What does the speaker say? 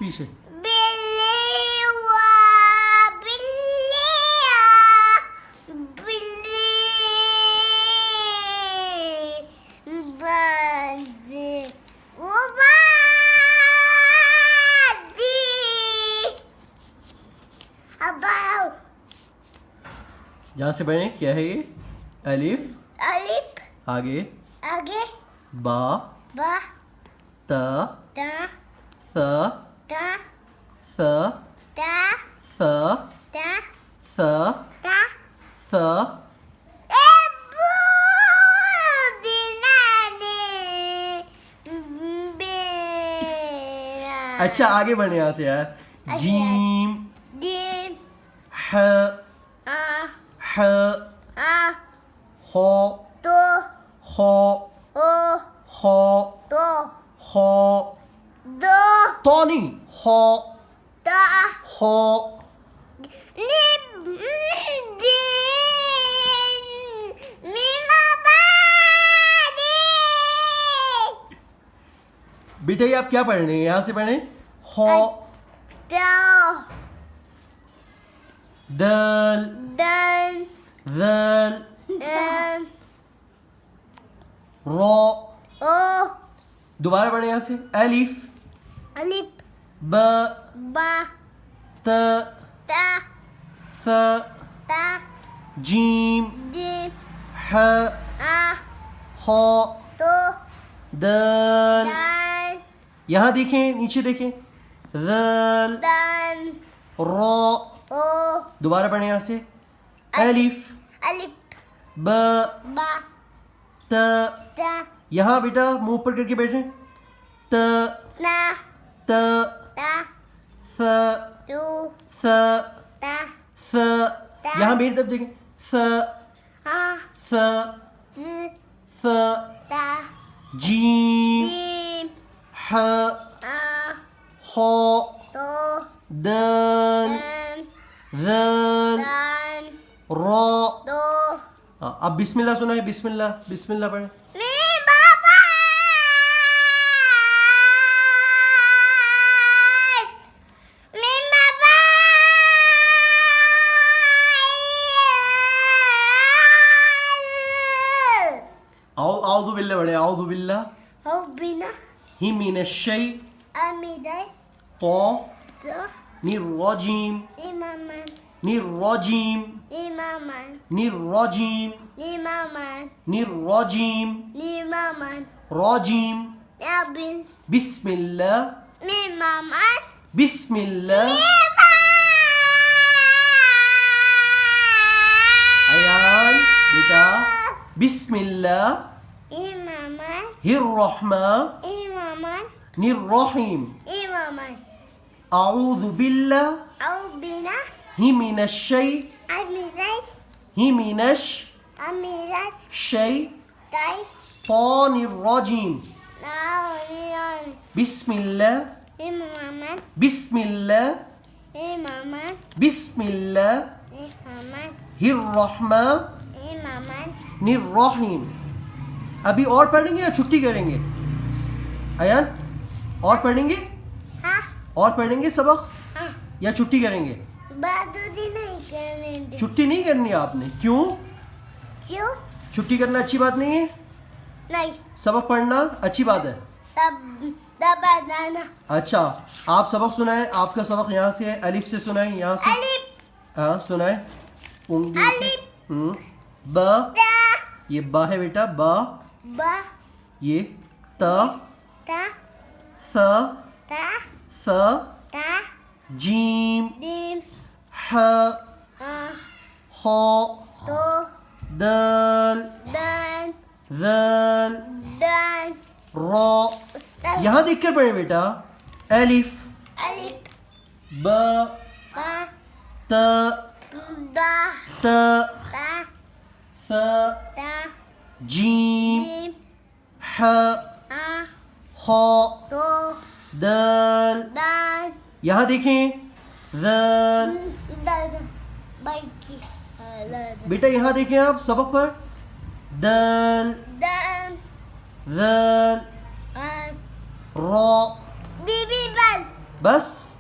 पीछे जहाँ से बने क्या है ये? अलिफ अलिफ आगे आगे बा बा ता ता सा ता सा ता सा ता सा ता सा एबू दिनाने बेरा अच्छा आगे बढ़े यहाँ से यार जीम दिम ह आ ह आ हो तो हो ओ हो तो हो दो तो नहीं हो ता हो निब दिन मीमा बादी बेटा ये आप क्या पढ़ रहे हैं? यहाँ से पढ़े हो दो दल दन दल दन रो ओ दोबारा पढ़े यहाँ से अलिफ अलिफ ब बा त ता स ता जीम दिम ह आ हो तो दल दन यहाँ देखें नीचे देखें दल दन रो ओ दोबारा पढ़े यहाँ से अलिफ अलिफ ब बा त ता यहाँ बेटा मुंह ऊपर करके बैठे त ना त ता स तू स ता स यहाँ मेरी तरफ देखें स आ स ज स ता जीम दिम ह आ हो तो दल दन दल दन रो दो अब बिस्मिल्लाह सुनाए बिस्मिल्लाह बिस्मिल्लाह पढ़े मी बाबा मी बाबा आउज़ु बिल्लाह पढ़े आउज़ु बिल्लाह हो बिना ही मिनश शै अमीदai तो तो निर्रजीम imaman निर्रजीम imaman निर्रजीम imaman निर्रजीम imaman रजीम yabin बिस्मिल्लाह imaman बिस्मिल्लाह अयान बेटा बिस्मिल्लाह imaman हिर्रहमान imaman निर्रहीम imaman आऊज़ु बिल्लाह au bina ही मिनश शै amidai ही मिनश amidas शै tai तानिर्रजीम naonion बिस्मिल्लाह imaman बिस्मिल्लाह imaman बिस्मिल्लाह imaman हिर्रहमान imaman निर्रहीम अभी और पढ़ेंगे या छुट्टी करेंगे अयान और पढ़ेंगे ha और पढ़ेंगे सबक ha या छुट्टी करेंगे बादुदी नहीं करने दे छुट्टी नहीं करनी है आपने क्यों क्यों छुट्टी करना अच्छी बात नहीं है नहीं सबक पढ़ना अच्छी बात है तब बनाना अच्छा आप सबक सुनाए आपका सबक यहाँ से है अलिफ से सुनाए यहाँ से अलिफ हाँ सुनाए उंगली अलिफ ब ता ये बा है बेटा बा बा ये त ता स ता स ता जीम दिम ह आ हो तो दल दन दल दन रो यहाँ देख कर पढ़े बेटा अलिफ अलिफ ब बा त दा त ता स ता जीम दिम ह आ हो तो दल दन यहाँ देखें दल दन बाइकी बेटा यहाँ देखें आप सबक पर दल दन दल आ रो बीबी बन बस